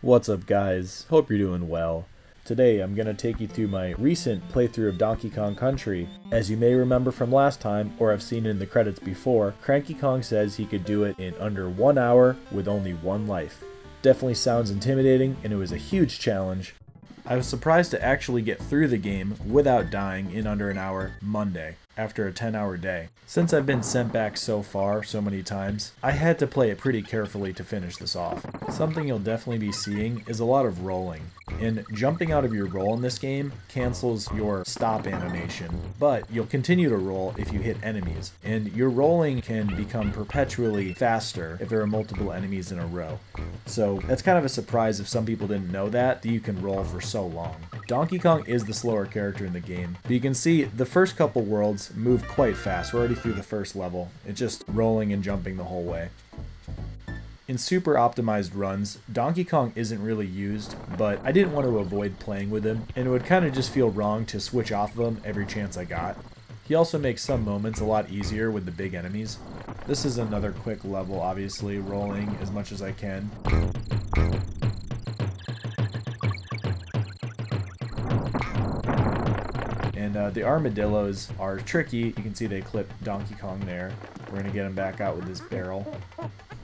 What's up guys, hope you're doing well. Today I'm going to take you through my recent playthrough of Donkey Kong Country. As you may remember from last time, or I've seen in the credits before, Cranky Kong says he could do it in under 1 hour with only 1 life. Definitely sounds intimidating, and it was a huge challenge. I was surprised to actually get through the game without dying in under an hour Monday, after a 10-hour day. Since I've been sent back so far so many times, I had to play it pretty carefully to finish this off. Something you'll definitely be seeing is a lot of rolling. And jumping out of your roll in this game cancels your stop animation, but you'll continue to roll if you hit enemies. And your rolling can become perpetually faster if there are multiple enemies in a row. So that's kind of a surprise if some people didn't know that you can roll for so long. Donkey Kong is the slower character in the game, but you can see the first couple worlds move quite fast. We're already through the first level. It's just rolling and jumping the whole way. In super optimized runs, Donkey Kong isn't really used, but I didn't want to avoid playing with him, and it would kind of just feel wrong to switch off of him every chance I got. He also makes some moments a lot easier with the big enemies. This is another quick level, obviously, rolling as much as I can. And the armadillos are tricky. You can see they clip Donkey Kong there. We're going to get him back out with this barrel.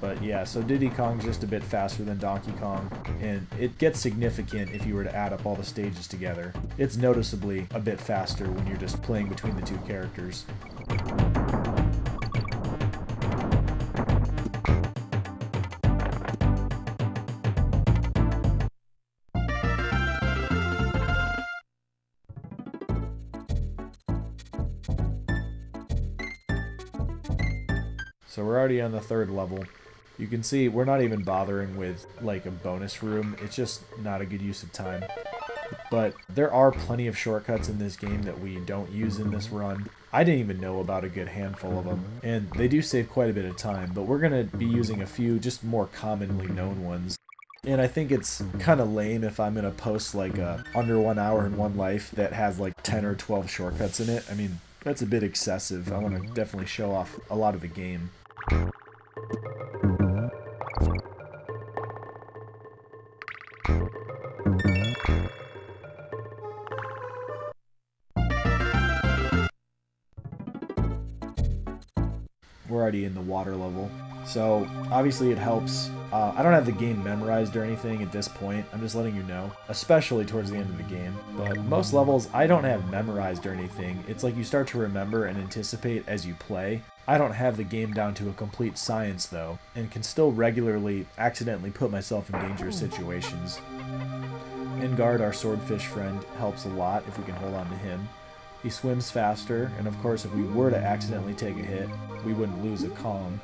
But yeah, so Diddy Kong's just a bit faster than Donkey Kong, and it gets significant if you were to add up all the stages together. It's noticeably a bit faster when you're just playing between the two characters. So we're already on the 3rd level. You can see we're not even bothering with like a bonus room. It's just not a good use of time. But there are plenty of shortcuts in this game that we don't use in this run. I didn't even know about a good handful of them. And they do save quite a bit of time, but we're going to be using a few just more commonly known ones. And I think it's kind of lame if I'm going to post like a under 1 hour and 1 life that has like 10 or 12 shortcuts in it. I mean, that's a bit excessive. I want to definitely show off a lot of the game. We're already in the water level, so obviously it helps. I don't have the game memorized or anything at this point. I'm just letting you know, especially towards the end of the game. But most levels I don't have memorized or anything. It's like you start to remember and anticipate as you play. I don't have the game down to a complete science though, and can still regularly accidentally put myself in dangerous situations. Engard, our swordfish friend, helps a lot if we can hold on to him. He swims faster, and of course if we were to accidentally take a hit, we wouldn't lose a Kong.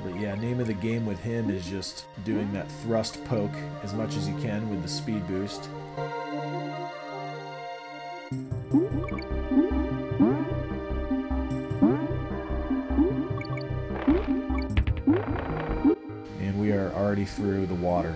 But yeah, name of the game with him is just doing that thrust poke as much as you can with the speed boost. And we are already through the water.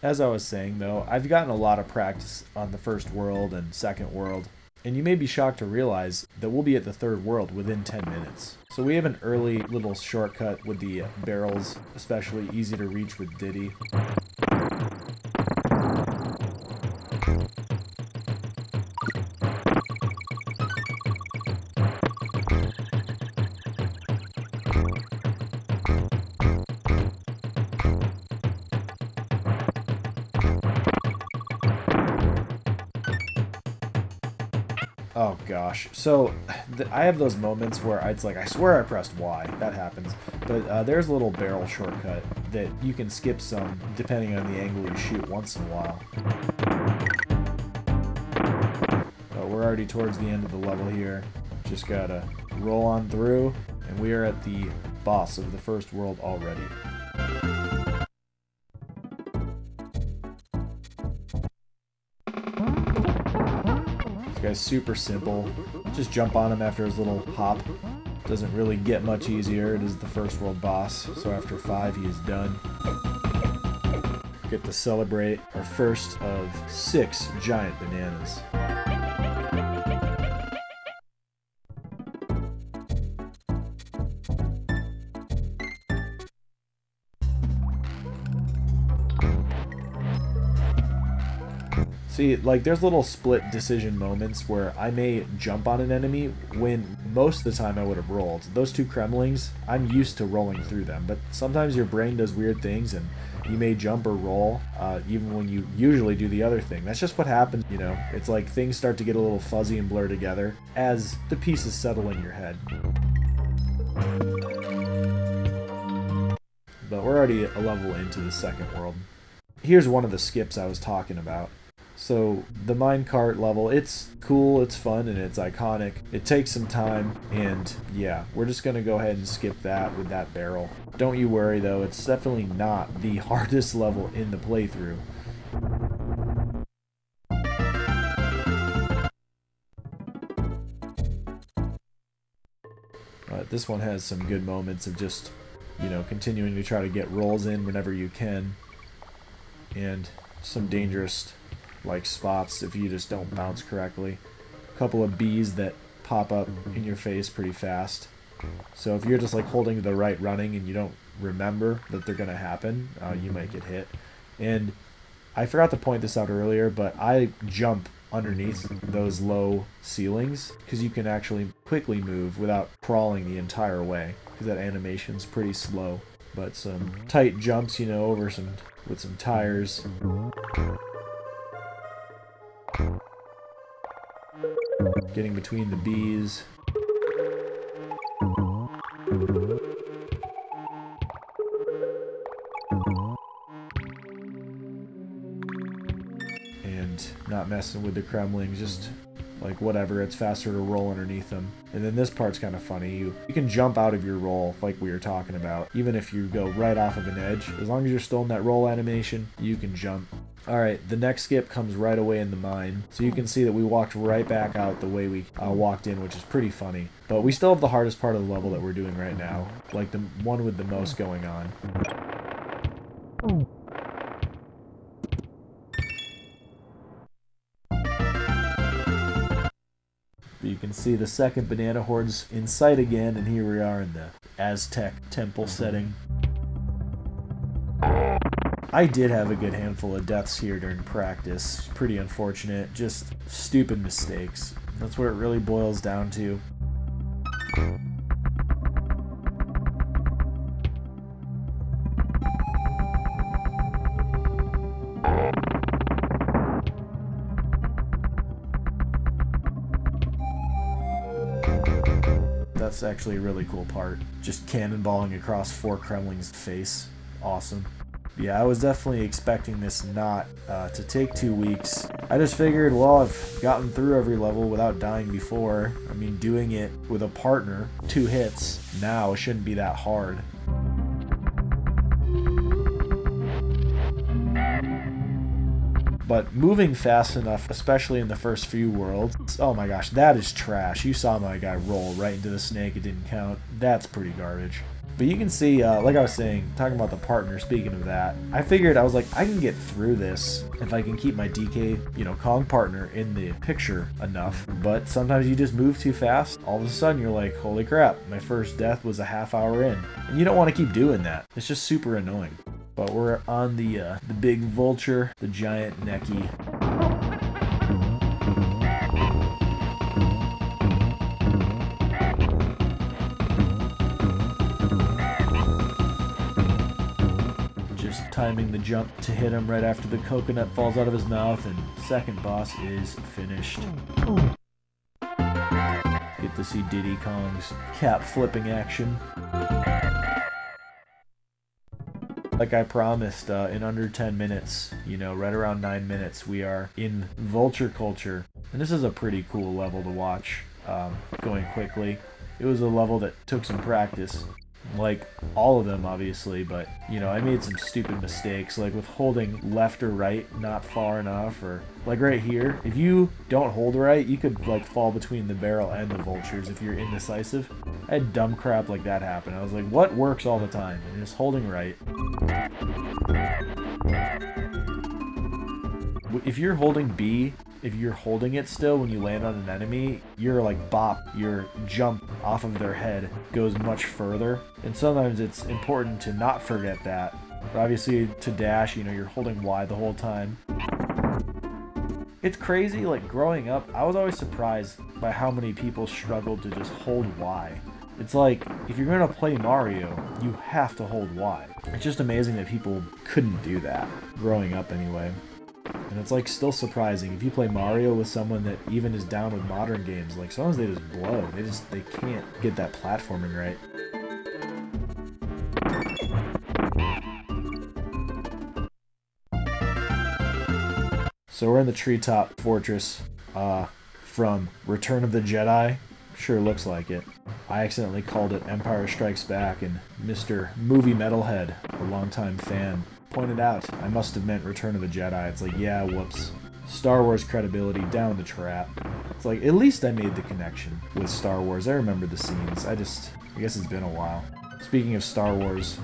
As I was saying though, I've gotten a lot of practice on the 1st world and 2nd world, and you may be shocked to realize that we'll be at the 3rd world within 10 minutes. So we have an early little shortcut with the barrels, especially easy to reach with Diddy. Oh gosh, so I have those moments where it's like, I swear I pressed Y, that happens, but there's a little barrel shortcut that you can skip some depending on the angle you shoot once in a while. But we're already towards the end of the level here, just gotta roll on through, and we are at the boss of the 1st world already. This guy's super simple. Just jump on him after his little hop. Doesn't really get much easier. It is the 1st world boss, so after 5 he is done. Get to celebrate our first of 6 giant bananas. See, like, there's little split decision moments where I may jump on an enemy when most of the time I would have rolled. Those two Kremlings, I'm used to rolling through them, but sometimes your brain does weird things and you may jump or roll even when you usually do the other thing. That's just what happens, you know. It's like things start to get a little fuzzy and blur together as the pieces settle in your head. But we're already a level into the second world. Here's one of the skips I was talking about. So the minecart level, it's cool, it's fun, and it's iconic. It takes some time, and yeah, we're just gonna go ahead and skip that with that barrel. Don't you worry though, it's definitely not the hardest level in the playthrough. This one has some good moments of just, you know, continuing to try to get rolls in whenever you can, and some dangerous like spots if you just don't bounce correctly. A couple of bees that pop up in your face pretty fast. So if you're just like holding the right running and you don't remember that they're gonna happen, you might get hit. And I forgot to point this out earlier, but I jump underneath those low ceilings because you can actually quickly move without crawling the entire way because that animation's pretty slow. But some tight jumps, you know, over with some tires. Getting between the bees. And not messing with the Kremlings, just like whatever, it's faster to roll underneath them. And then this part's kind of funny. You can jump out of your roll like we were talking about, even if you go right off of an edge. As long as you're still in that roll animation, you can jump. Alright, the next skip comes right away in the mine. So you can see that we walked right back out the way we walked in, which is pretty funny. But we still have the hardest part of the level that we're doing right now. Like the one with the most going on. You can see the second banana horde's in sight again, and here we are in the Aztec Temple setting. I did have a good handful of deaths here during practice. Pretty unfortunate, just stupid mistakes. That's what it really boils down to. That's actually a really cool part. Just cannonballing across 4 Kremlings' face. Awesome. Yeah, I was definitely expecting this not to take 2 weeks. I just figured, well, I've gotten through every level without dying before. I mean, doing it with a partner, 2 hits, now shouldn't be that hard. But moving fast enough, especially in the first few worlds, oh my gosh, that is trash. You saw my guy roll right into the snake, it didn't count. That's pretty garbage. But you can see, like I was saying, talking about the partner, speaking of that, I figured, I was like, I can get through this if I can keep my DK, you know, Kong partner in the picture enough. But sometimes you just move too fast. All of a sudden, you're like, holy crap, my first death was a half hour in. And you don't want to keep doing that. It's just super annoying. But we're on the big vulture, the giant necky. Timing the jump to hit him right after the coconut falls out of his mouth, and second boss is finished. Get to see Diddy Kong's cap flipping action. Like I promised, in under 10 minutes, you know, right around 9 minutes, we are in Vulture Culture. And this is a pretty cool level to watch, going quickly. It was a level that took some practice. Like all of them, obviously, but you know, I made some stupid mistakes, like with holding left or right not far enough, or like right here, if you don't hold right, you could like fall between the barrel and the vultures if you're indecisive. I had dumb crap like that happen. I was like, what works all the time? And just holding right. If you're holding B, if you're holding it still when you land on an enemy, your like bop, your jump off of their head goes much further. And sometimes it's important to not forget that. But obviously to dash, you know, you're holding Y the whole time. It's crazy, like growing up, I was always surprised by how many people struggled to just hold Y. It's like, if you're gonna play Mario, you have to hold Y. It's just amazing that people couldn't do that, growing up anyway. And it's like still surprising, if you play Mario with someone that even is down with modern games, like sometimes they just blow. They can't get that platforming right. So we're in the treetop fortress from Return of the Jedi. Sure looks like it. I accidentally called it Empire Strikes Back, and Mr. Movie Metalhead, a longtime fan, pointed out I must have meant Return of the Jedi. It's like, yeah, whoops. Star Wars credibility down the trap. It's like, at least I made the connection with Star Wars. I remember the scenes. I guess it's been a while. Speaking of Star Wars,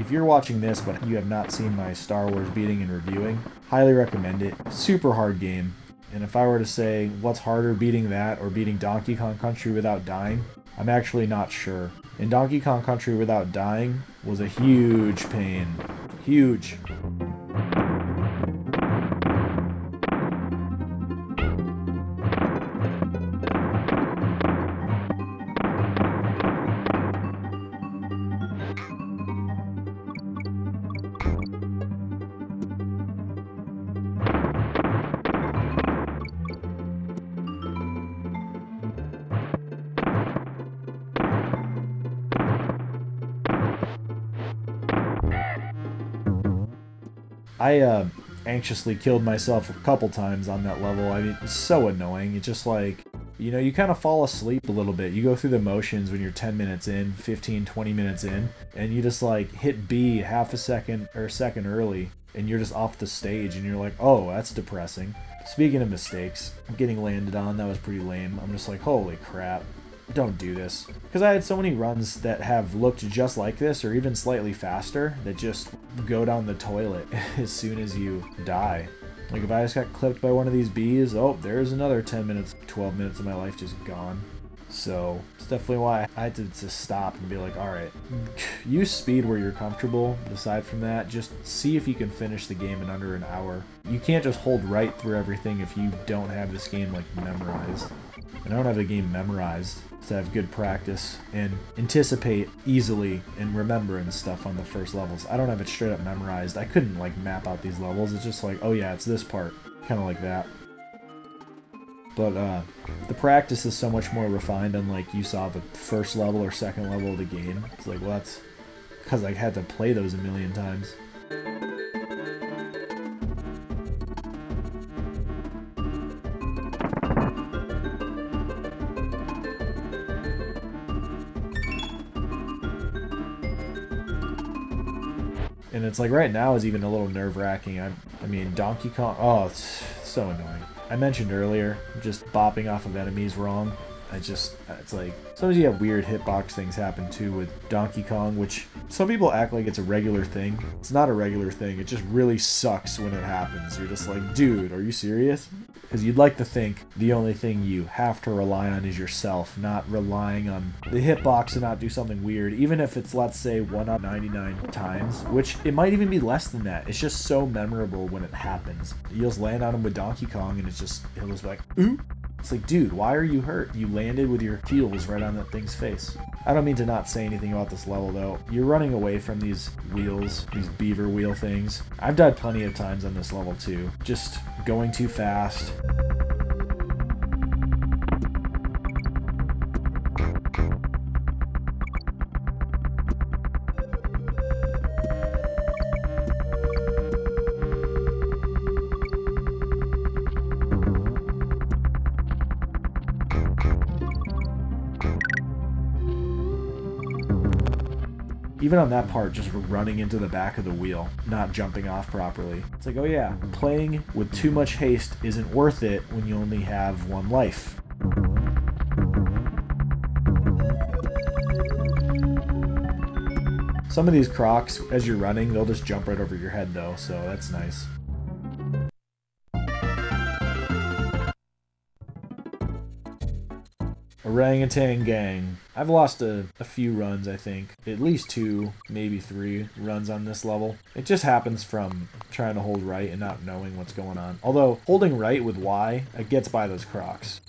if you're watching this but you have not seen my Star Wars beating and reviewing, highly recommend it. Super hard game. And if I were to say what's harder, beating that or beating Donkey Kong Country without dying, I'm actually not sure. And Donkey Kong Country without dying was a huge pain. Huge. I anxiously killed myself a couple times on that level. I mean, it's so annoying. It's just like, you know, you kind of fall asleep a little bit. You go through the motions when you're 10 minutes in, 15, 20 minutes in, and you just like hit B half a second or a second early, and you're just off the stage, and you're like, oh, that's depressing. Speaking of mistakes, getting landed on, that was pretty lame. I'm just like, holy crap. Don't do this. Because I had so many runs that have looked just like this, or even slightly faster, that just go down the toilet as soon as you die. Like if I just got clipped by one of these bees, oh, there's another 10 minutes, 12 minutes of my life just gone. So it's definitely why I had to stop and be like, alright, use speed where you're comfortable. But aside from that, just see if you can finish the game in under an hour. You can't just hold right through everything if you don't have this game like memorized. And I don't have the game memorized to have good practice and anticipate easily and remember and stuff on the first levels. I don't have it straight up memorized. I couldn't like map out these levels. It's just like, oh yeah, it's this part. Kind of like that. But the practice is so much more refined, unlike you saw the first level or second level of the game. It's like, well, that's because I had to play those a million times. And it's like right now is even a little nerve-wracking. I mean, Donkey Kong, oh, it's so annoying. I mentioned earlier, just bopping off of enemies wrong. It's like, sometimes you have weird hitbox things happen too with Donkey Kong, which some people act like it's a regular thing. It's not a regular thing, it just really sucks when it happens. You're just like, dude, are you serious? Because you'd like to think the only thing you have to rely on is yourself, not relying on the hitbox to not do something weird, even if it's, let's say, 1 out of 99 times, which it might even be less than that. It's just so memorable when it happens. You'll just land on him with Donkey Kong and he'll just be like, ooh. It's like, dude, why are you hurt? You landed with your heels right on that thing's face. I don't mean to not say anything about this level, though. You're running away from these wheels, these beaver wheel things. I've died plenty of times on this level, too. Just going too fast. Even on that part, just running into the back of the wheel, not jumping off properly. It's like, oh yeah, playing with too much haste isn't worth it when you only have one life. Some of these crocs, as you're running, they'll just jump right over your head though, so that's nice. Orangutan Gang. I've lost a few runs, I think. At least 2, maybe 3 runs on this level. It just happens from trying to hold right and not knowing what's going on. Although, holding right with Y, it gets by those crocs.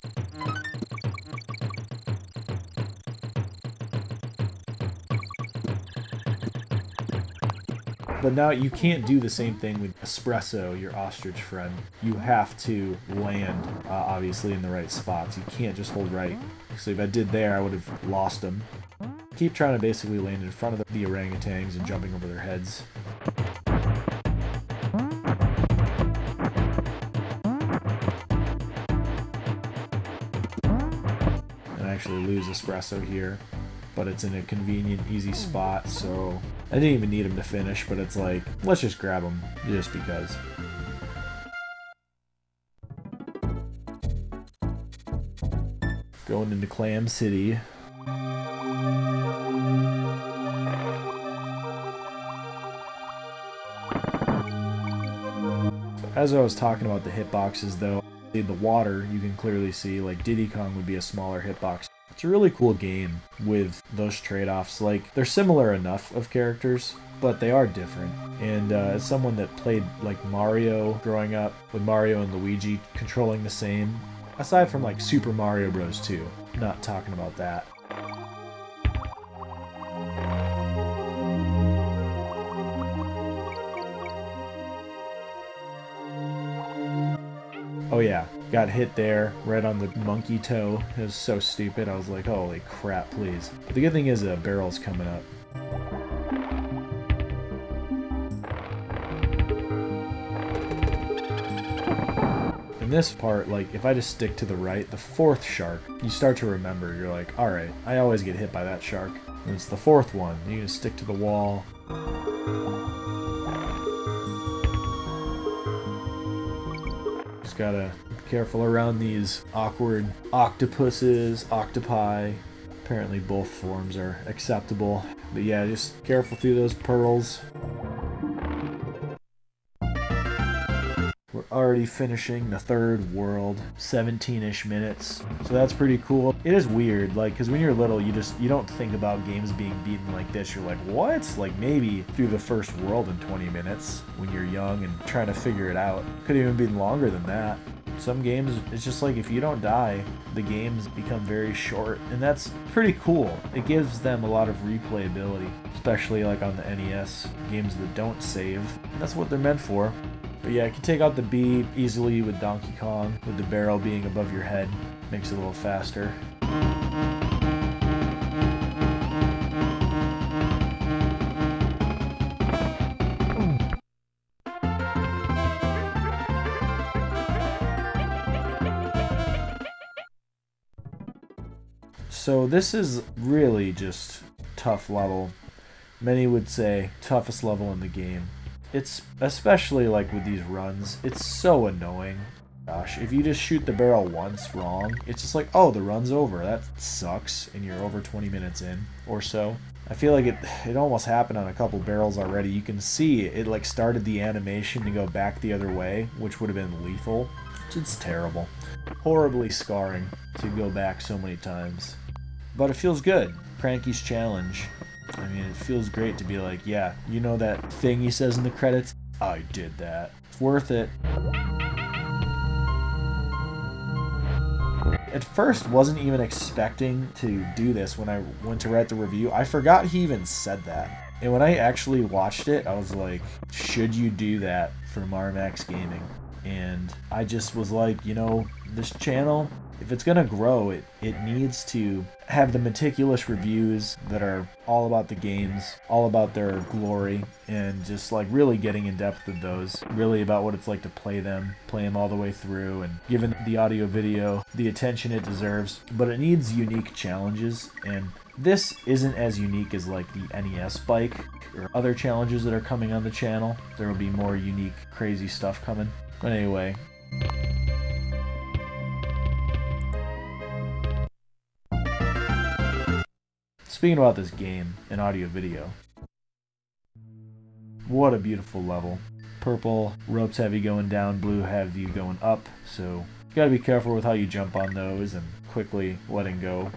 But now you can't do the same thing with Espresso, your ostrich friend. You have to land, obviously, in the right spots. You can't just hold right. So if I did there, I would have lost them. Keep trying to basically land in front of the orangutans and jumping over their heads. And I actually lose Espresso here. But it's in a convenient, easy spot, so I didn't even need him to finish, but it's like, let's just grab him, just because. Going into Clam City. As I was talking about the hitboxes, though, in the water, you can clearly see, like, Diddy Kong would be a smaller hitbox. It's a really cool game with those trade-offs. Like, they're similar enough of characters, but they are different. And as someone that played, like, Mario growing up, with Mario and Luigi controlling the same, aside from, like, Super Mario Bros. 2, not talking about that. Oh yeah, got hit there, right on the monkey toe. It was so stupid, I was like, holy crap, please. But the good thing is a barrel's coming up. In this part, like, if I just stick to the right, the 4th shark, you start to remember, you're like, alright, I always get hit by that shark. And it's the 4th one, you just stick to the wall. Gotta be careful around these awkward octopuses, octopi. Apparently both forms are acceptable. But yeah, just careful through those pearls. We're already finishing the 3rd world, 17-ish minutes. So that's pretty cool. It is weird, like, because when you're little, you don't think about games being beaten like this. You're like, what? Like, maybe through the 1st world in 20 minutes when you're young and trying to figure it out. Could even be longer than that. Some games, it's just like if you don't die, the games become very short, and that's pretty cool. It gives them a lot of replayability, especially like on the NES, games that don't save. And that's what they're meant for. But yeah, you can take out the B easily with Donkey Kong, with the barrel being above your head. Makes it a little faster. So this is really just tough level. Many would say toughest level in the game. It's especially like with these runs, it's so annoying. Gosh, if you just shoot the barrel once wrong, it's just like, oh, the run's over. That sucks, and you're over 20 minutes in or so. I feel like it almost happened on a couple barrels already. You can see it like started the animation to go back the other way, which would have been lethal. It's terrible. Horribly scarring to go back so many times. But it feels good. Cranky's challenge. I mean, it feels great to be like, yeah, you know that thing he says in the credits? I did that. It's worth it. At first, wasn't even expecting to do this when I went to write the review. I forgot he even said that. And when I actually watched it, I was like, should you do that for MarMax Gaming? And I just was like, you know, this channel, if it's gonna grow, it needs to have the meticulous reviews that are all about the games, all about their glory, and just like really getting in depth with those, really about what it's like to play them all the way through, and giving the audio video the attention it deserves. But it needs unique challenges, and this isn't as unique as like the NES bike or other challenges that are coming on the channel. There will be more unique, crazy stuff coming. But anyway. Speaking about this game and audio video, what a beautiful level. Purple, ropes have you going down, blue have you going up, so gotta be careful with how you jump on those and quickly letting go.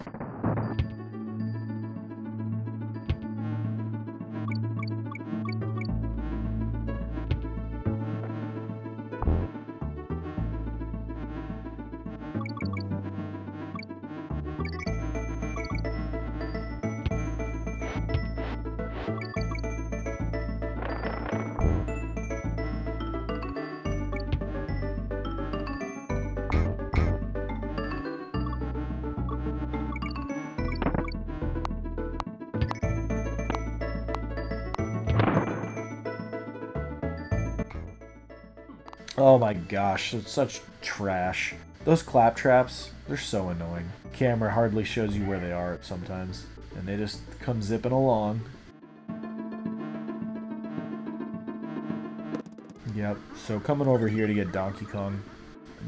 Oh my gosh, it's such trash. Those claptraps, they're so annoying. Camera hardly shows you where they are sometimes, and they just come zipping along. Yep, so coming over here to get Donkey Kong,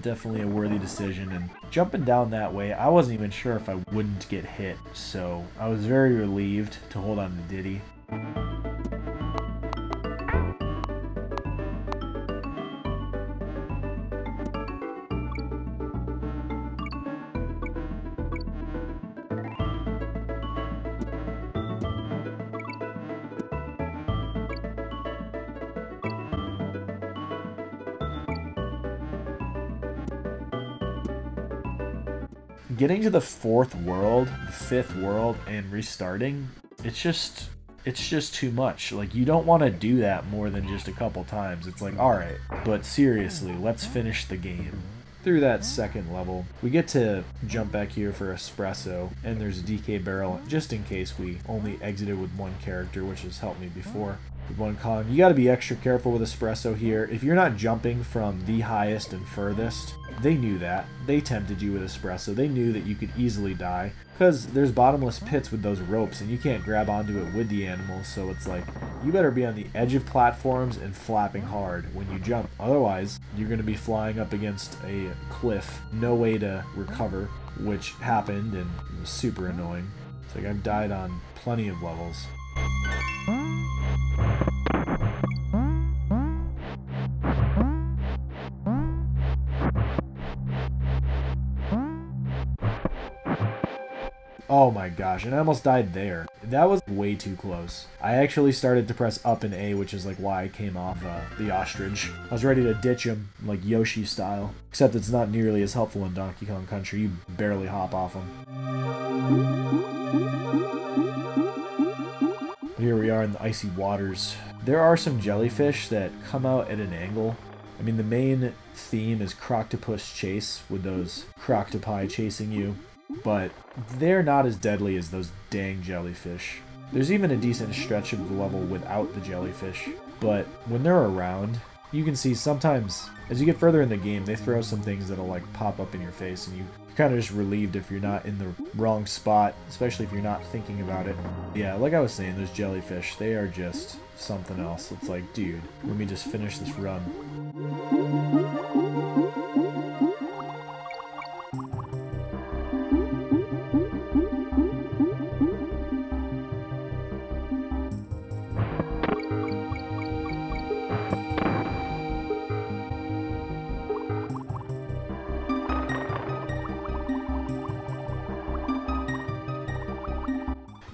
definitely a worthy decision, and jumping down that way, I wasn't even sure if I wouldn't get hit, so I was very relieved to hold on to Diddy. Getting to the fourth world, the fifth world, and restarting, it's just too much. Like, you don't want to do that more than just a couple times. It's like, alright, but seriously, let's finish the game. Through that second level, we get to jump back here for espresso, and there's a DK barrel, just in case we only exited with one character, which has helped me before. With one con, you got to be extra careful with espresso here. If you're not jumping from the highest and furthest, they knew that. They tempted you with espresso. They knew that you could easily die, because there's bottomless pits with those ropes, and you can't grab onto it with the animals, so it's like, you better be on the edge of platforms and flapping hard when you jump. Otherwise, you're going to be flying up against a cliff, no way to recover, which happened, and it was super annoying. It's like, I've died on plenty of levels. Oh my gosh, and I almost died there. That was way too close. I actually started to press up and A, which is like why I came off the ostrich. I was ready to ditch him, like Yoshi style. Except it's not nearly as helpful in Donkey Kong Country. You barely hop off him. Here we are in the icy waters. There are some jellyfish that come out at an angle. I mean, the main theme is Croctopus Chase, with those croctopi chasing you. But they're not as deadly as those dang jellyfish. There's even a decent stretch of the level without the jellyfish, but when they're around, you can see sometimes, as you get further in the game, they throw some things that'll like pop up in your face, and you're kind of just relieved if you're not in the wrong spot, especially if you're not thinking about it. Yeah, like I was saying, those jellyfish, they are just something else. It's like, dude, let me just finish this run.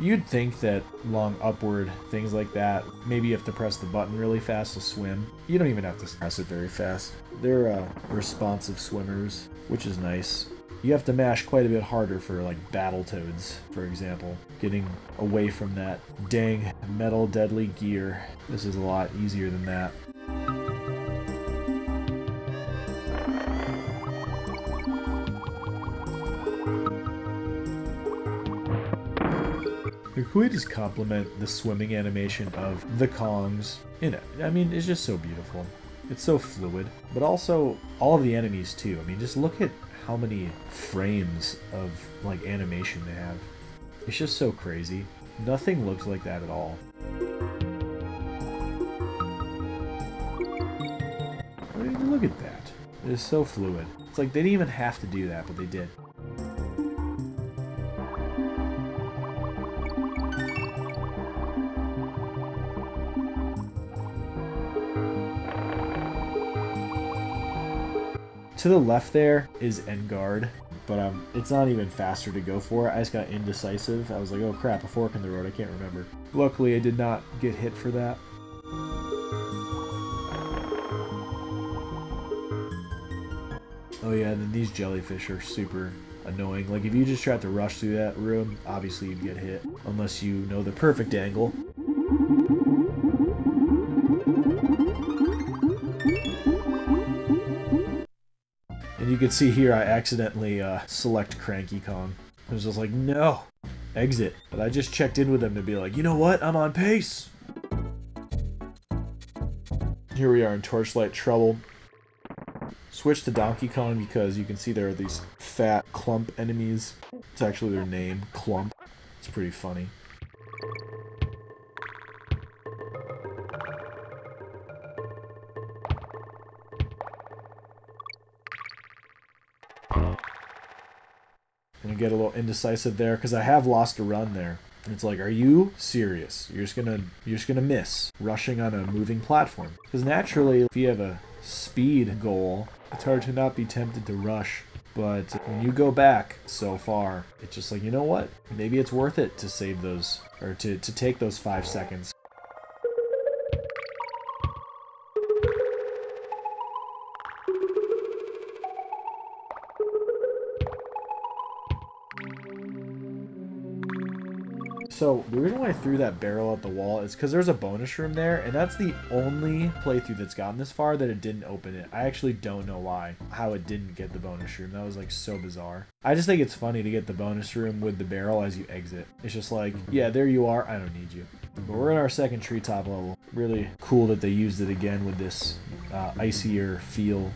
You'd think that long upward things like that, maybe you have to press the button really fast to swim. You don't even have to press it very fast. They're responsive swimmers, which is nice. You have to mash quite a bit harder for like Battletoads, for example. Getting away from that dang metal deadly gear. This is a lot easier than that. Can we just compliment the swimming animation of the Kongs in it? I mean, it's just so beautiful. It's so fluid, but also all of the enemies too. I mean, just look at how many frames of like animation they have. It's just so crazy. Nothing looks like that at all. I mean, look at that. It's so fluid. It's like they didn't even have to do that, but they did. To the left there is Endguard, but it's not even faster to go for it. I just got indecisive. I was like, oh crap, a fork in the road, I can't remember. Luckily, I did not get hit for that. Oh yeah, and then these jellyfish are super annoying. Like if you just tried to rush through that room, obviously you'd get hit, unless you know the perfect angle. And you can see here I accidentally select Cranky Kong. I was just like, no, exit. But I just checked in with him to be like, you know what, I'm on pace. Here we are in Torchlight Trouble. Switch to Donkey Kong because you can see there are these fat clump enemies. It's actually their name, Clump. It's pretty funny. And I get a little indecisive there because I have lost a run there. And it's like, are you serious? You're just gonna miss rushing on a moving platform. Because naturally, if you have a speed goal, it's hard to not be tempted to rush. But when you go back so far, it's just like, you know what? Maybe it's worth it to save those, or to take those 5 seconds. So, the reason why I threw that barrel at the wall is because there's a bonus room there, and that's the only playthrough that's gotten this far that it didn't open it. I actually don't know how it didn't get the bonus room. That was like so bizarre. I just think it's funny to get the bonus room with the barrel as you exit. It's just like, yeah, there you are, I don't need you. But we're in our second treetop level. Really cool that they used it again with this icier feel.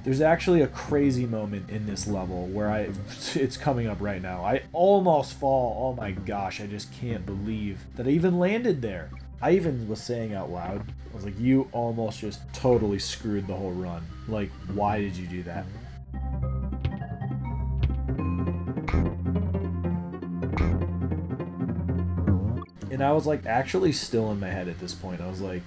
There's actually a crazy moment in this level where it's coming up right now. I almost fall. Oh my gosh, I just can't believe that I even landed there. I even was saying out loud, I was like, you almost just totally screwed the whole run. Like, why did you do that? And I was like actually still in my head at this point. I was like,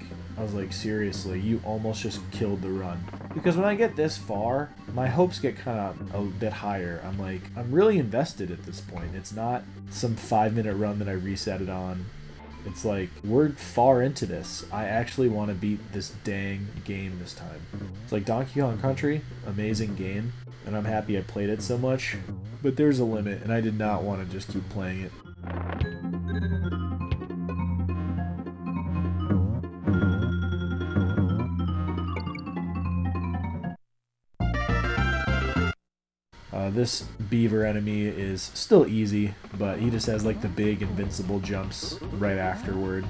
seriously, you almost just killed the run. Because when I get this far, my hopes get kind of a bit higher. I'm like, I'm really invested at this point. It's not some 5-minute run that I reset it on. It's like, we're far into this. I actually want to beat this dang game this time. It's like Donkey Kong Country, amazing game, and I'm happy I played it so much. But there's a limit, and I did not want to just keep playing it. This beaver enemy is still easy, but he just has like the big invincible jumps right afterward.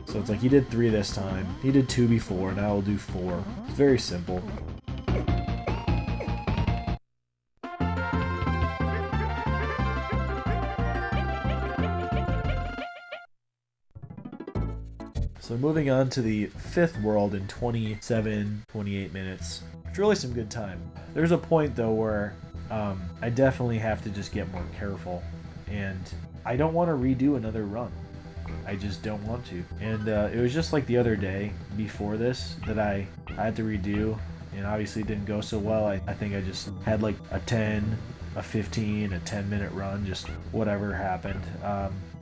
So it's like he did 3 this time, he did 2 before, now he'll do 4. It's very simple. So moving on to the 5th world in 27, 28 minutes. It's really some good time. There's a point though where I definitely have to just get more careful, and I don't want to redo another run. I just don't want to. And it was just like the other day before this that I had to redo, and obviously it didn't go so well. I think I just had like a 10, a 15, a 10-minute run, just whatever happened.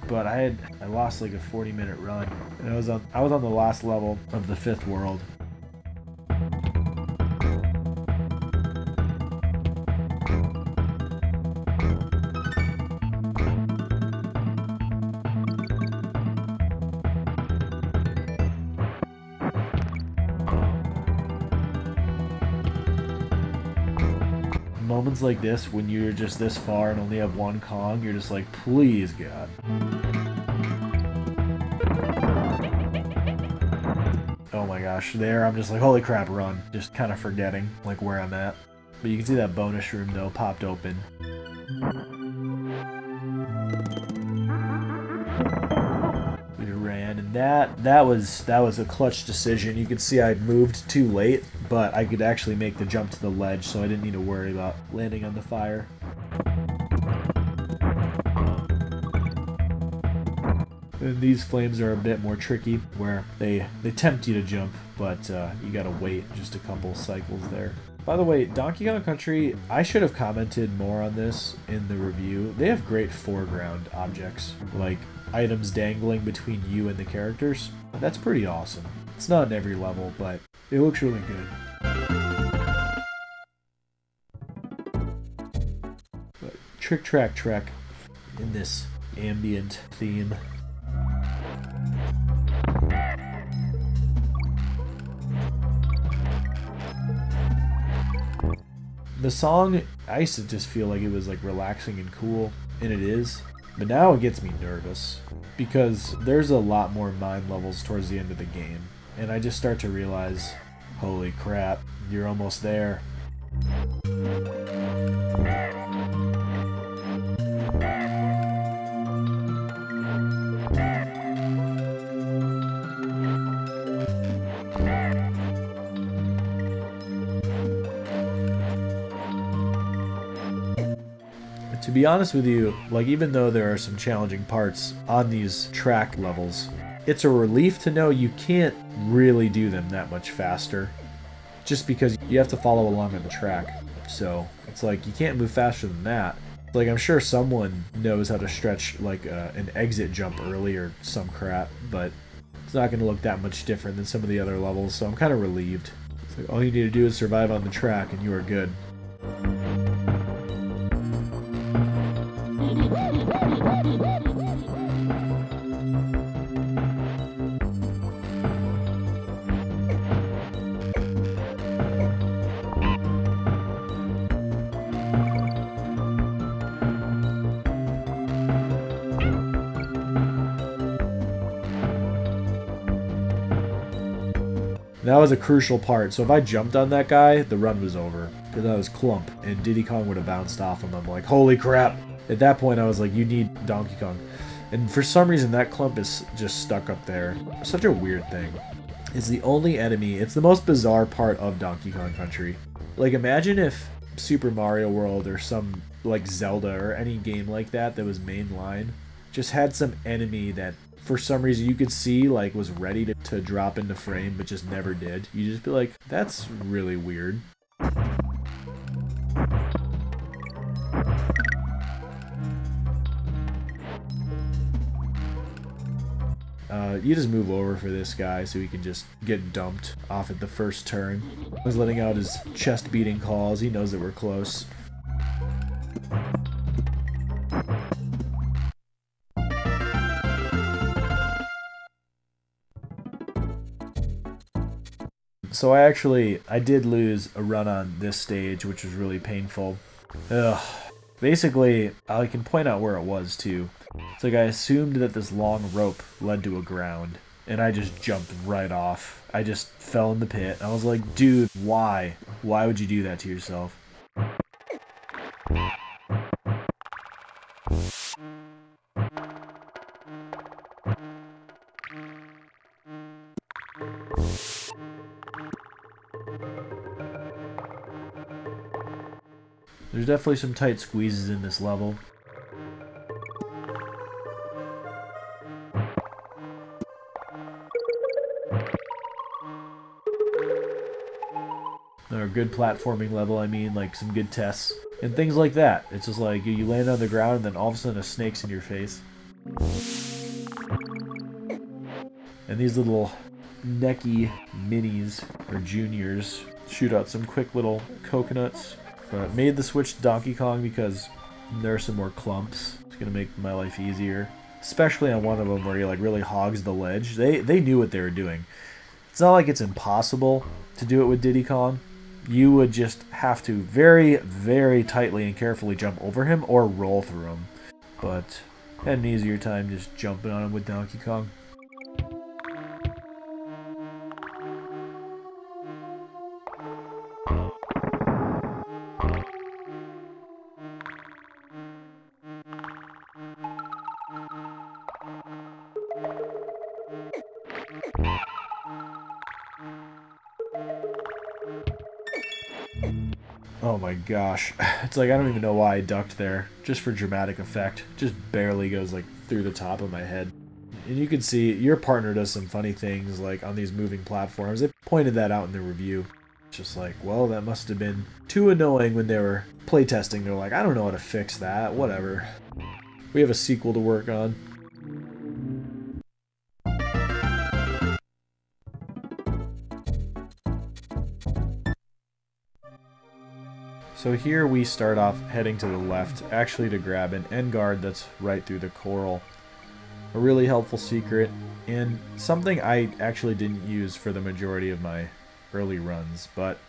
But I lost like a 40-minute run, and I was on the last level of the 5th world. Moments like this, when you're just this far and only have one Kong, you're just like, please God. Oh my gosh, there I'm just like, holy crap, run. Just kind of forgetting like where I'm at. But you can see that bonus room though popped open. We ran and And that was a clutch decision. You could see I moved too late, but I could actually make the jump to the ledge, so I didn't need to worry about landing on the fire. And these flames are a bit more tricky, where they tempt you to jump, but you gotta wait just a couple cycles there. By the way, Donkey Kong Country, I should have commented more on this in the review. They have great foreground objects, like items dangling between you and the characters. That's pretty awesome. It's not in every level, but it looks really good. But Trick Track Trek in this ambient theme. The song, I used to just feel like it was like relaxing and cool, and it is. But now it gets me nervous, because there's a lot more mine levels towards the end of the game, and I just start to realize, holy crap, you're almost there. To be honest with you, like even though there are some challenging parts on these track levels, it's a relief to know you can't really do them that much faster, just because you have to follow along on the track. So it's like you can't move faster than that. Like I'm sure someone knows how to stretch like an exit jump early or some crap, but it's not going to look that much different than some of the other levels, so I'm kind of relieved. It's like all you need to do is survive on the track and you are good. That was a crucial part, so if I jumped on that guy, the run was over. Because I was Clump, and Diddy Kong would have bounced off him. I'm like, holy crap! At that point, I was like, you need Donkey Kong. And for some reason, that Clump is just stuck up there. Such a weird thing. It's the only enemy, it's the most bizarre part of Donkey Kong Country. Like, imagine if Super Mario World or some, like, Zelda or any game like that was mainline just had some enemy that for some reason you could see like was ready to drop into frame but just never did. You just be like, that's really weird. You just move over for this guy so he can just get dumped off at the first turn. He's letting out his chest beating calls. He knows that we're close. So I did lose a run on this stage, which was really painful. Ugh. Basically, I can point out where it was too. It's like I assumed that this long rope led to a ground, and I just jumped right off. I just fell in the pit. I was like, dude, why? Why would you do that to yourself? There's definitely some tight squeezes in this level. Or a good platforming level, I mean, like some good tests. And things like that. It's just like you land on the ground and then all of a sudden a snake's in your face. And these little necky minis, or juniors, shoot out some quick little coconuts. But made the switch to Donkey Kong because there are some more clumps. It's gonna make my life easier. Especially on one of them where he like really hogs the ledge. They knew what they were doing. It's not like it's impossible to do it with Diddy Kong. You would just have to very, very tightly and carefully jump over him or roll through him. But I had an easier time just jumping on him with Donkey Kong. Oh my gosh. It's like I don't even know why I ducked there. Just for dramatic effect. Just barely goes like through the top of my head. And you can see your partner does some funny things like on these moving platforms. They pointed that out in the review. Just like, well, that must have been too annoying when they were playtesting. They're like, I don't know how to fix that. Whatever. We have a sequel to work on. So here we start off heading to the left, actually to grab an end guard that's right through the coral. A really helpful secret, and something I actually didn't use for the majority of my early runs, but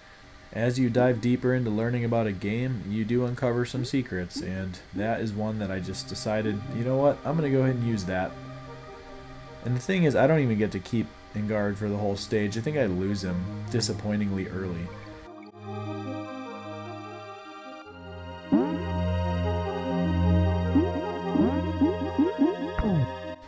as you dive deeper into learning about a game, you do uncover some secrets, and that is one that I just decided, you know what, I'm going to go ahead and use that. And the thing is, I don't even get to keep end guard for the whole stage. I think I lose him disappointingly early.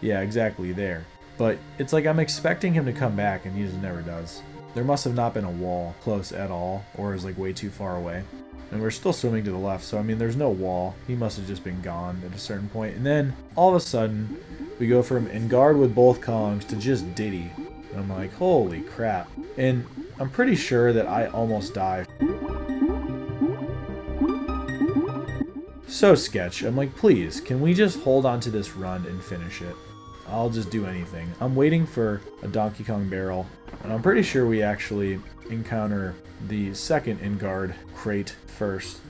Yeah, exactly, there. But it's like I'm expecting him to come back and he just never does. There must have not been a wall close at all, or is like way too far away. And we're still swimming to the left, so I mean there's no wall. He must have just been gone at a certain point. And then all of a sudden, we go from in guard with both Kongs to just Diddy. And I'm like, holy crap. And I'm pretty sure that I almost died. So sketch. I'm like, please, can we just hold on to this run and finish it? I'll just do anything. I'm waiting for a Donkey Kong barrel, and I'm pretty sure we actually encounter the second in guard crate first.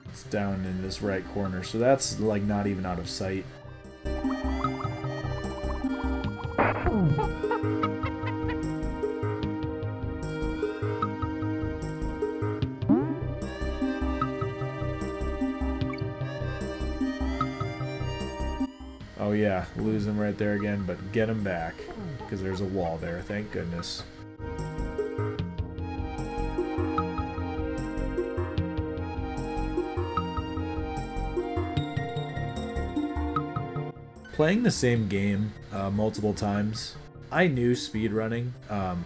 It's down in this right corner, so that's like not even out of sight. Oh yeah, lose him right there again, but get him back, because there's a wall there, thank goodness. Playing the same game multiple times, I knew speedrunning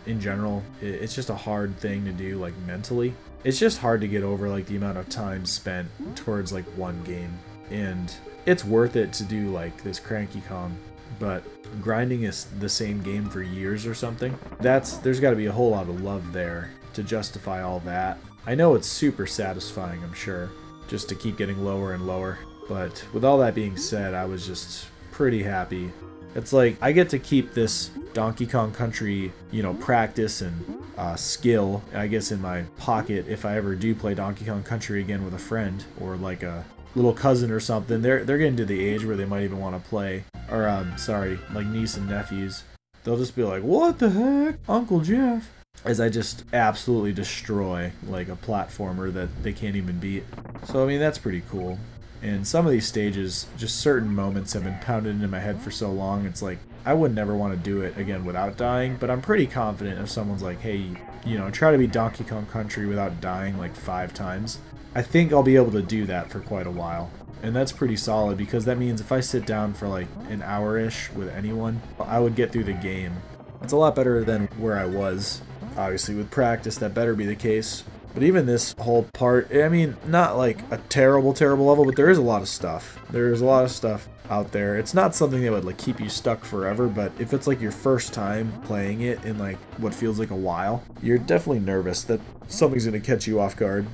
in general, it's just a hard thing to do like mentally. It's just hard to get over like the amount of time spent towards like one game. And it's worth it to do like this Cranky Kong, but grinding is the same game for years or something. There's got to be a whole lot of love there to justify all that. I know it's super satisfying, I'm sure, just to keep getting lower and lower. But with all that being said, I was just pretty happy. It's like I get to keep this Donkey Kong Country, you know, practice and skill, I guess, in my pocket if I ever do play Donkey Kong Country again with a friend or like a little cousin or something. They're getting to the age where they might even want to play, or sorry, like niece and nephews. They'll just be like, what the heck, Uncle Jeff? As I just absolutely destroy like a platformer that they can't even beat. So I mean, that's pretty cool. And some of these stages, just certain moments have been pounded into my head for so long, it's like I would never want to do it again without dying, but I'm pretty confident if someone's like, hey, you know, try to beat Donkey Kong Country without dying like 5 times. I think I'll be able to do that for quite a while. And that's pretty solid, because that means if I sit down for like an hour-ish with anyone, I would get through the game. It's a lot better than where I was. Obviously with practice that better be the case. But even this whole part, I mean, not like a terrible level, but there is a lot of stuff. There's a lot of stuff out there. It's not something that would like keep you stuck forever, but if it's like your first time playing it in like what feels like a while, you're definitely nervous that something's going to catch you off guard.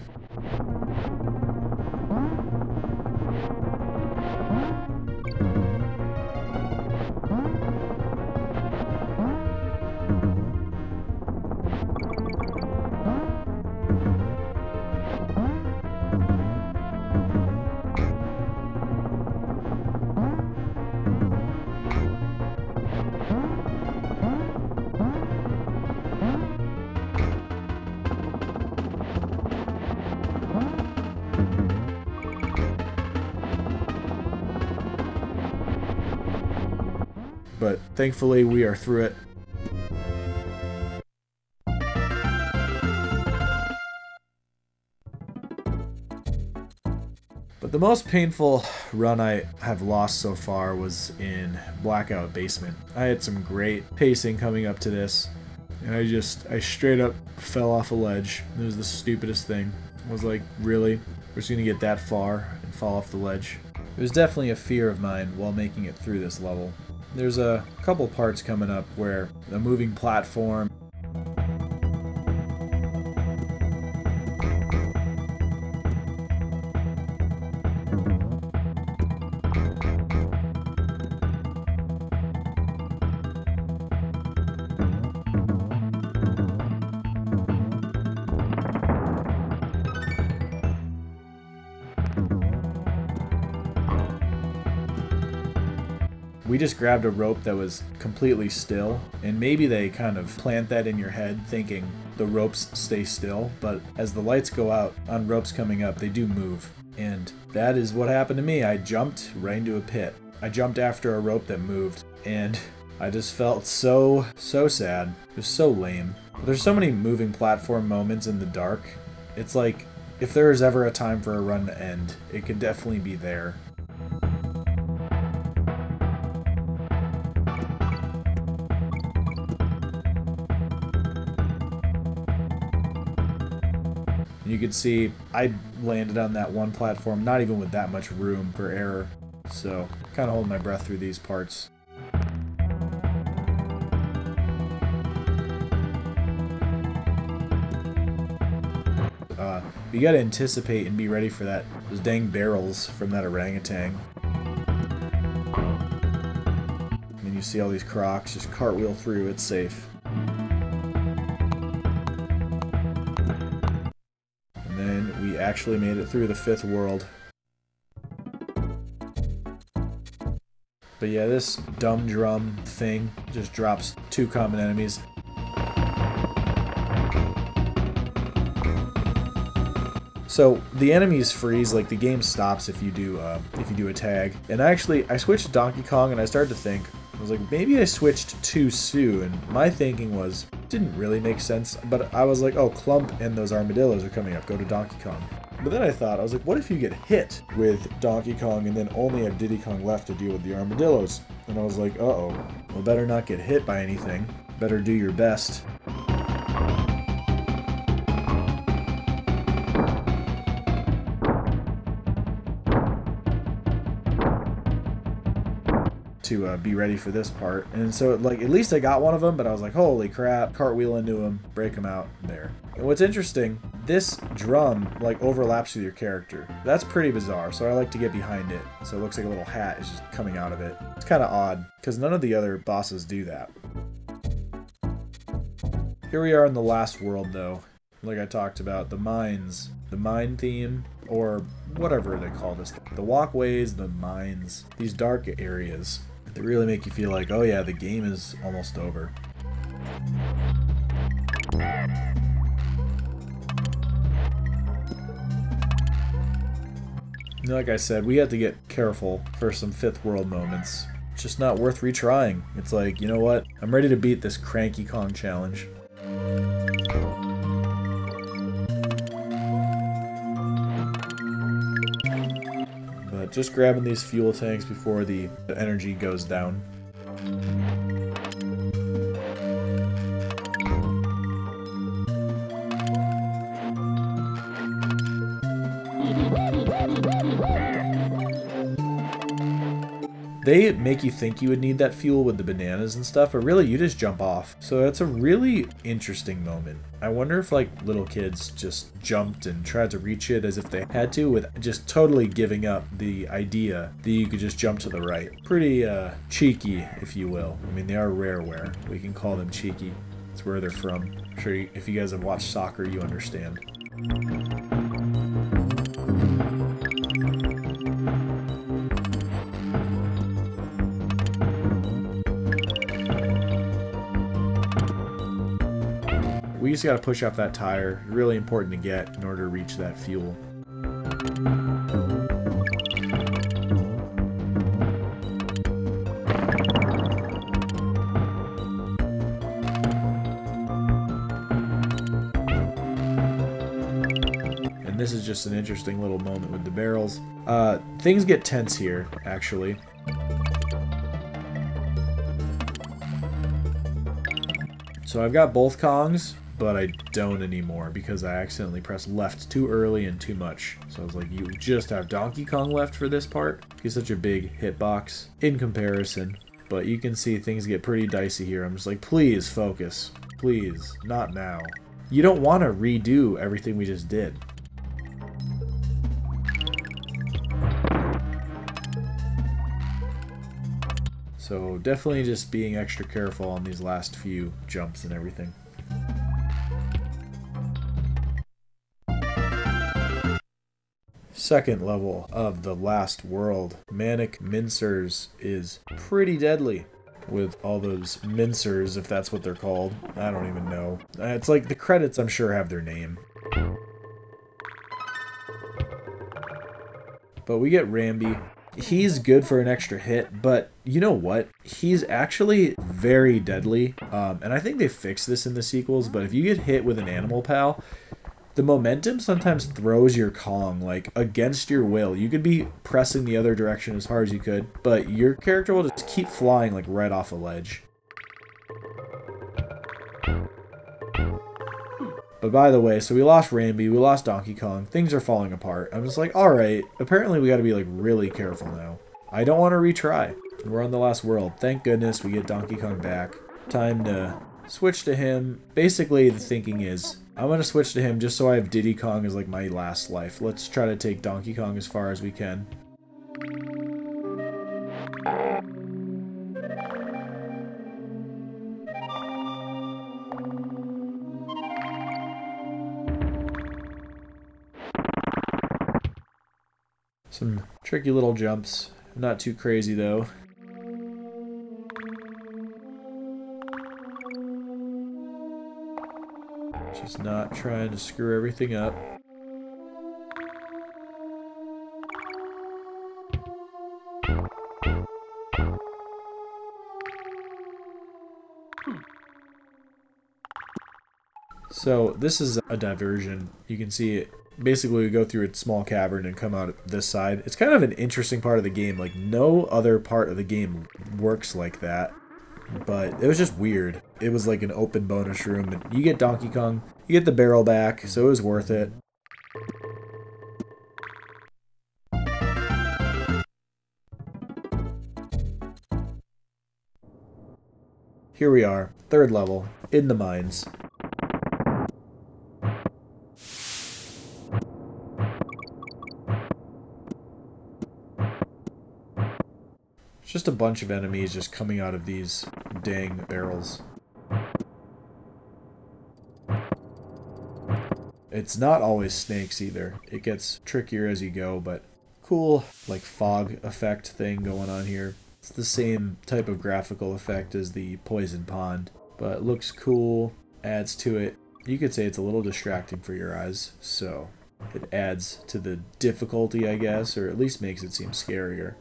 But thankfully we are through it. But The most painful run I have lost so far was in Blackout Basement. I had some great pacing coming up to this, and I straight up fell off a ledge. It was the stupidest thing. I was like, really? We're just gonna get that far and fall off the ledge? It was definitely a fear of mine while making it through this level. There's a couple parts coming up where the moving platform we just grabbed a rope that was completely still, and maybe they kind of plant that in your head thinking the ropes stay still, but as the lights go out on ropes coming up, they do move. And that is what happened to me. I jumped right into a pit. I jumped after a rope that moved, and I just felt so sad. It was so lame. There's so many moving platform moments in the dark. It's like, if there is ever a time for a run to end, it could definitely be there. You can see I landed on that one platform, not even with that much room for error. So, kind of holding my breath through these parts. You gotta anticipate and be ready for those dang barrels from that orangutan. And you see all these crocs, just cartwheel through, it's safe. We actually made it through the 5th world. But yeah, this dumb drum thing just drops 2 common enemies. So the enemies freeze, like the game stops if you do a tag. And I switched to Donkey Kong, and I started to think, I was like, maybe I switched too soon. My thinking was, didn't really make sense, but I was like, oh, Clump and those armadillos are coming up, go to Donkey Kong. But then I thought, I was like, what if you get hit with Donkey Kong and then only have Diddy Kong left to deal with the armadillos? And I was like, uh-oh, well, better not get hit by anything. Better do your best. To be ready for this part. And so, like, at least I got one of them, but I was like, holy crap, cartwheel into him, break him out, there. And what's interesting, this drum, like, overlaps with your character. That's pretty bizarre, so I like to get behind it. So it looks like a little hat is just coming out of it. It's kind of odd, because none of the other bosses do that. Here we are in the last world, though. Like I talked about, the mines, the mine theme, or whatever they call this. The walkways, the mines, these dark areas. They really make you feel like, oh yeah, the game is almost over. Like I said, we had to get careful for some 5th world moments. It's just not worth retrying. It's like, you know what? I'm ready to beat this Cranky Kong challenge. Just grabbing these fuel tanks before the energy goes down. They make you think you would need that fuel with the bananas and stuff, but really you just jump off. So that's a really interesting moment. I wonder if like little kids just jumped and tried to reach it as if they had to, with just totally giving up the idea that you could just jump to the right. Pretty cheeky, if you will. I mean, they are rareware. We can call them cheeky. That's where they're from. I'm sure if you guys have watched soccer, you understand. We just gotta push off that tire. Really important to get in order to reach that fuel. this is just an interesting little moment with the barrels. Things get tense here, actually. So I've got both Kongs, but I don't anymore because I accidentally pressed left too early and too much. So I was like, you just have Donkey Kong left for this part? He's such a big hitbox in comparison. But you can see things get pretty dicey here. I'm just like, please focus. Please, not now. You don't want to redo everything we just did. So definitely just being extra careful on these last few jumps and everything. Second level of the last world, Manic Mincers, is pretty deadly. With all those mincers, if that's what they're called. I don't even know. It's like the credits, I'm sure, have their name. But we get Rambi. He's good for an extra hit, but you know what? He's actually very deadly. And I think they fixed this in the sequels, but if you get hit with an animal pal, the momentum sometimes throws your Kong, like, against your will. You could be pressing the other direction as hard as you could, but your character will just keep flying, like, right off a ledge. But by the way, so we lost Rambi, we lost Donkey Kong, things are falling apart. I'm just like, alright, apparently we gotta be, like, really careful now. I don't want to retry. We're on the last world. Thank goodness we get Donkey Kong back. Time to switch to him. Basically, the thinking is, I'm going to switch to him just so I have Diddy Kong as like my last life. Let's try to take Donkey Kong as far as we can. Some tricky little jumps. Not too crazy though. Just not trying to screw everything up. So this is a diversion. You can see it. Basically, we go through a small cavern and come out this side. It's kind of an interesting part of the game. Like, no other part of the game works like that. But it was just weird. It was like an open bonus room. And you get Donkey Kong, you get the barrel back, so it was worth it. Here we are, third level, in the mines. Just a bunch of enemies just coming out of these dang barrels. It's not always snakes either. It gets trickier as you go, but cool, like fog effect thing going on here. It's the same type of graphical effect as the Poison Pond, but it looks cool, adds to it. You could say it's a little distracting for your eyes, so it adds to the difficulty, I guess, or at least makes it seem scarier.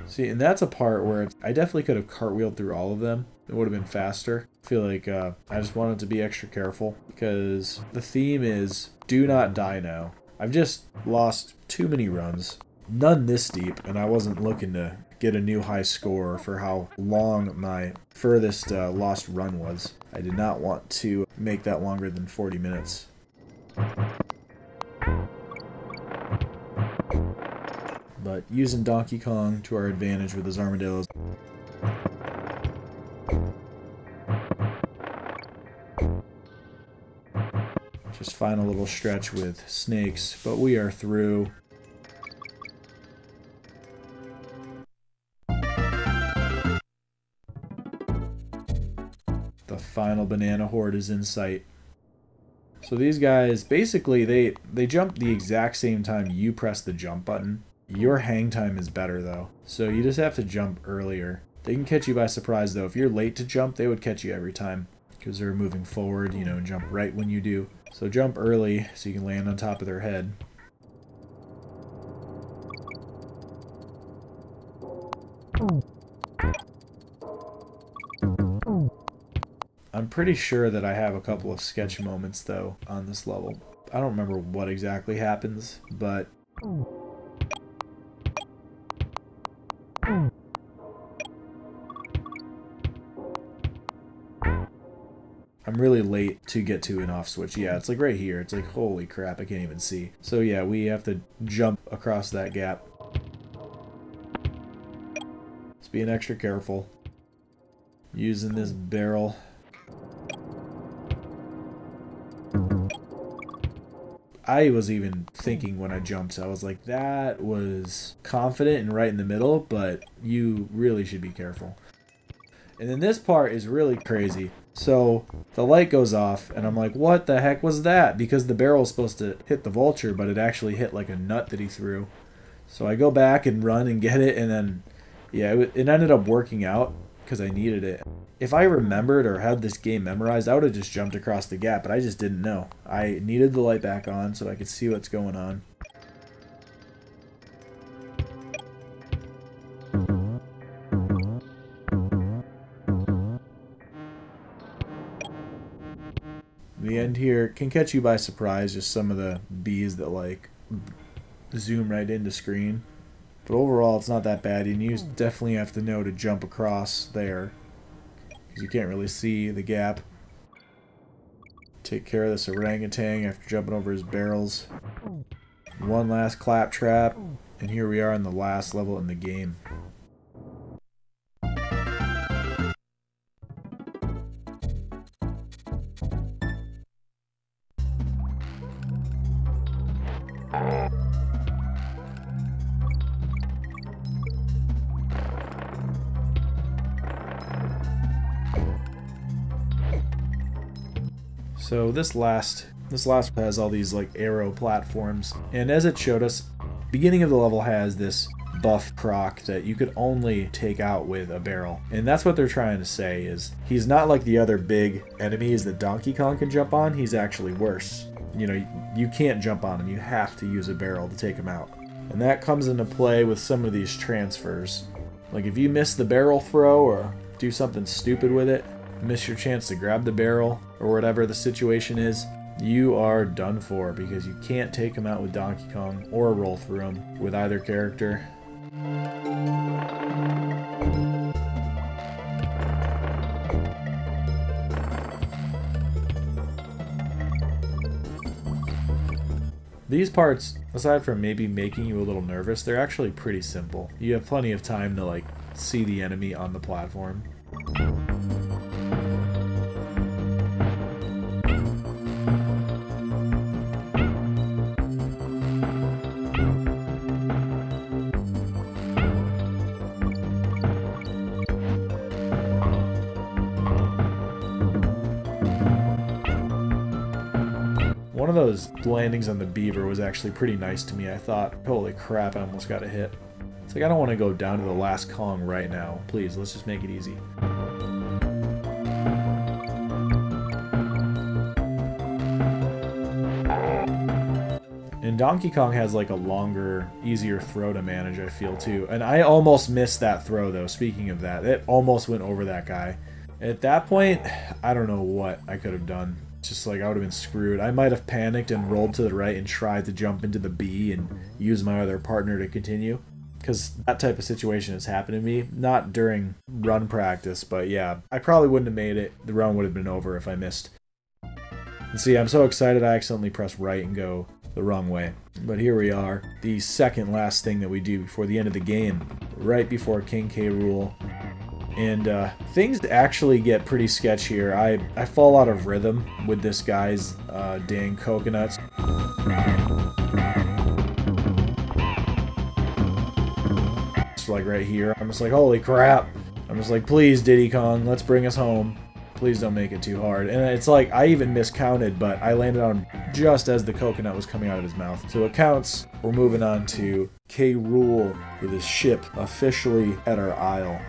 See, and that's a part where I definitely could have cartwheeled through all of them. It would have been faster. I feel like I just wanted to be extra careful because the theme is do not die now. I've just lost too many runs. None this deep, and I wasn't looking to get a new high score for how long my furthest lost run was. I did not want to make that longer than 40 minutes. But using Donkey Kong to our advantage with his armadillos. Just final little stretch with snakes, but we are through. The final banana horde is in sight. So these guys, basically, they jump the exact same time you press the jump button. Your hang time is better, though. So you just have to jump earlier. They can catch you by surprise, though. If you're late to jump, they would catch you every time. Because they're moving forward, you know, and jump right when you do. So jump early so you can land on top of their head. I'm pretty sure that I have a couple of sketch moments, though, on this level. I don't remember what exactly happens, but... I'm really late to get to an off switch. Yeah, it's like right here. It's like, holy crap, I can't even see. So yeah, we have to jump across that gap. Just being extra careful. Using this barrel. I was even thinking when I jumped, I was like, that was confident and right in the middle, but you really should be careful. And then this part is really crazy. So the light goes off, and I'm like, what the heck was that? Because the barrel is supposed to hit the vulture, but it actually hit like a nut that he threw. So I go back and run and get it, and then, yeah, it ended up working out because I needed it. If I remembered or had this game memorized, I would have just jumped across the gap, but I just didn't know. I needed the light back on so I could see what's going on. The end here can catch you by surprise, just some of the bees that like zoom right into screen. But overall, it's not that bad, and you definitely have to know to jump across there, because you can't really see the gap. Take care of this orangutan after jumping over his barrels. One last claptrap, and here we are on the last level in the game. So this last has all these like arrow platforms, and as it showed us, beginning of the level has this buff proc that you could only take out with a barrel. And that's what they're trying to say, is he's not like the other big enemies that Donkey Kong can jump on, he's actually worse. You know, you can't jump on him, you have to use a barrel to take him out. And that comes into play with some of these transfers. Like if you miss the barrel throw or do something stupid with it, miss your chance to grab the barrel or whatever the situation is, you are done for, because you can't take him out with Donkey Kong or roll through him with either character. These parts, aside from maybe making you a little nervous, they're actually pretty simple. You have plenty of time to like see the enemy on the platform. One of those landings on the beaver was actually pretty nice to me. I thought, holy crap, I almost got a hit. It's like, I don't want to go down to the last Kong right now. Please, let's just make it easy. And Donkey Kong has like a longer, easier throw to manage, I feel, too. And I almost missed that throw, though, speaking of that. It almost went over that guy. At that point, I don't know what I could have done. Just like I would have been screwed. I might have panicked and rolled to the right and tried to jump into the bee and use my other partner to continue. Because that type of situation has happened to me. Not during run practice, but yeah. I probably wouldn't have made it. The run would have been over if I missed. And see, I'm so excited I accidentally pressed right and go the wrong way. But here we are. The second last thing that we do before the end of the game. Right before King K. Rool. And things actually get pretty sketch here. I fall out of rhythm with this guy's dang coconuts. It's like right here. I'm just like, holy crap. I'm just like, please, Diddy Kong, let's bring us home. Please don't make it too hard. And it's like, I even miscounted, but I landed on him just as the coconut was coming out of his mouth. So it counts. We're moving on to K. Rool with his ship officially at our isle.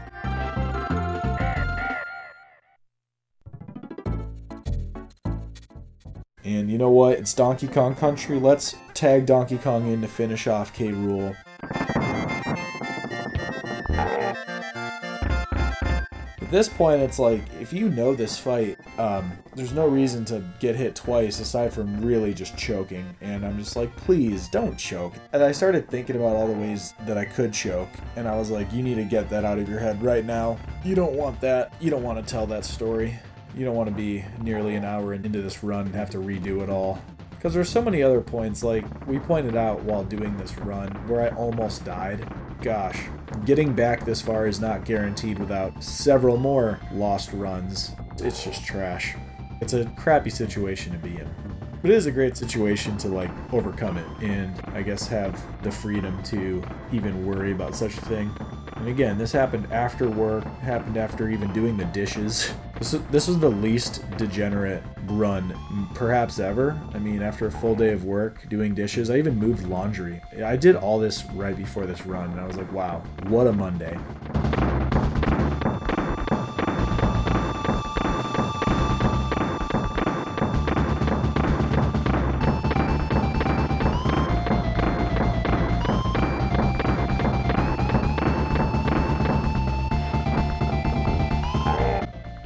And you know what? It's Donkey Kong Country. Let's tag Donkey Kong in to finish off K. Rool. this point, it's like, if you know this fight, there's no reason to get hit twice aside from really just choking. And I'm just like, please don't choke. And I started thinking about all the ways that I could choke. And I was like, you need to get that out of your head right now. You don't want that. You don't want to tell that story. You don't want to be nearly an hour into this run and have to redo it all. Because there's so many other points, like we pointed out while doing this run, where I almost died. Gosh, getting back this far is not guaranteed without several more lost runs. It's just trash. It's a crappy situation to be in. But it is a great situation to like overcome it and I guess have the freedom to even worry about such a thing. And again, this happened after work, happened after even doing the dishes. This was the least degenerate run perhaps ever. I mean, after a full day of work, doing dishes, I even moved laundry. I did all this right before this run, and I was like, wow, what a Monday.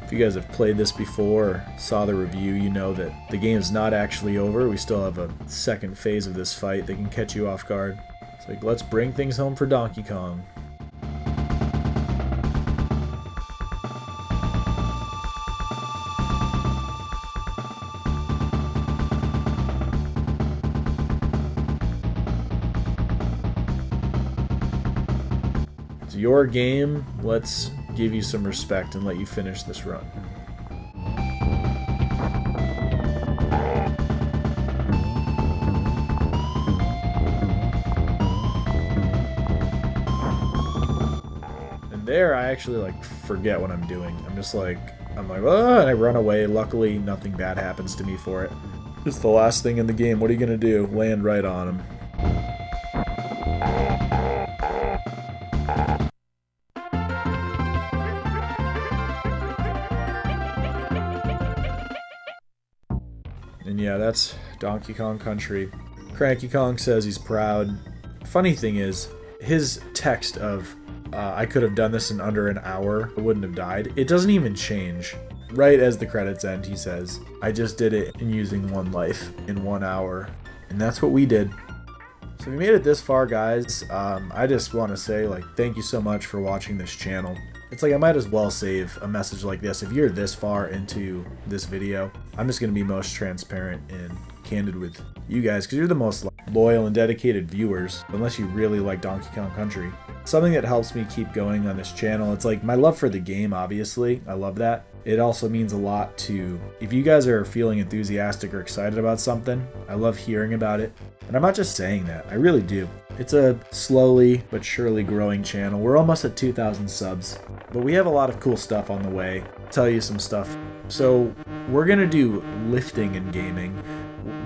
If you guys have played this before or saw the review, you know that the game's not actually over. We still have a second phase of this fight that can catch you off guard. It's like, let's bring things home for Donkey Kong. It's your game. Let's give you some respect and let you finish this run. And there I actually like forget what I'm doing. I'm like, oh, and I run away. Luckily nothing bad happens to me for it. It's the last thing in the game. What are you gonna do? Land right on him. And yeah, that's Donkey Kong Country. Cranky Kong says he's proud. Funny thing is, his text of, I could have done this in under an hour, I wouldn't have died, it doesn't even change. Right as the credits end, he says, I just did it in using 1 life in 1 hour. And that's what we did. So if you made it this far, guys, I just want to say, like, thank you so much for watching this channel. It's like I might as well save a message like this. If you're this far into this video, I'm just going to be most transparent and candid with you guys because you're the most loyal and dedicated viewers, unless you really like Donkey Kong Country. Something that helps me keep going on this channel, it's like my love for the game, obviously. I love that. It also means a lot to, if you guys are feeling enthusiastic or excited about something, I love hearing about it. And I'm not just saying that, I really do. It's a slowly but surely growing channel. We're almost at 2,000 subs, but we have a lot of cool stuff on the way. I'll tell you some stuff. So we're gonna do lifting and gaming.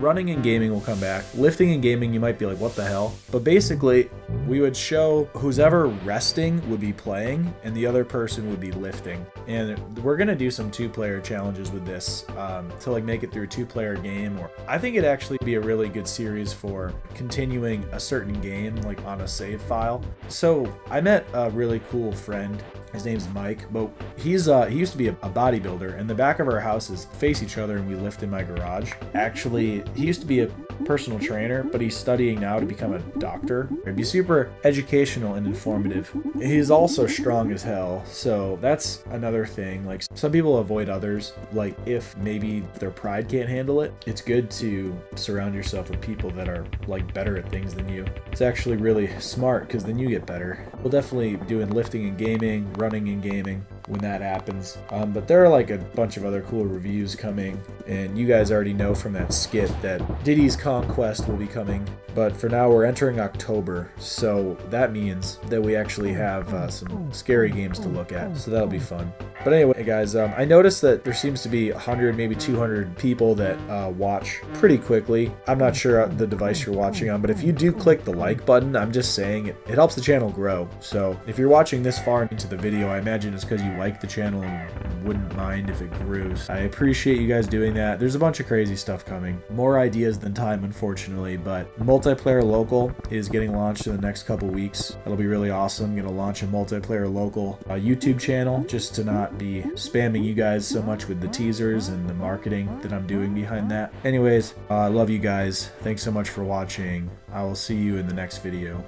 Running and gaming will come back. Lifting and gaming, you might be like, what the hell? But basically, we would show who's ever resting would be playing, and the other person would be lifting. And we're gonna do some 2-player challenges with this to like make it through a 2-player game. Or I think it'd actually be a really good series for continuing a certain game, like on a save file. So I met a really cool friend. His name's Mike, but he used to be a bodybuilder, and the back of our houses face each other and we lift in my garage. Actually, he used to be a personal trainer, but he's studying now to become a doctor. It'd be super educational and informative. He's also strong as hell, so that's another thing. Like, some people avoid others, like if maybe their pride can't handle it. It's good to surround yourself with people that are like better at things than you. It's actually really smart because then you get better. We'll definitely be doing lifting and gaming, running and gaming when that happens. But there are like a bunch of other cool reviews coming, and you guys already know from that skit that Diddy's Conquest will be coming. But for now, we're entering October, so that means that we actually have some scary games to look at, so that'll be fun. But anyway, guys, I noticed that there seems to be 100, maybe 200 people that watch pretty quickly. I'm not sure the device you're watching on, but if you do click the like button, I'm just saying it helps the channel grow. So if you're watching this far into the video, I imagine it's because you like the channel and wouldn't mind if it grew. I appreciate you guys doing that. There's a bunch of crazy stuff coming. More ideas than time, unfortunately, but multiplayer local is getting launched in the next couple weeks. That'll be really awesome. I'm gonna launch a multiplayer local YouTube channel just to not be spamming you guys so much with the teasers and the marketing that I'm doing behind that. Anyways, I love you guys. Thanks so much for watching. I will see you in the next video.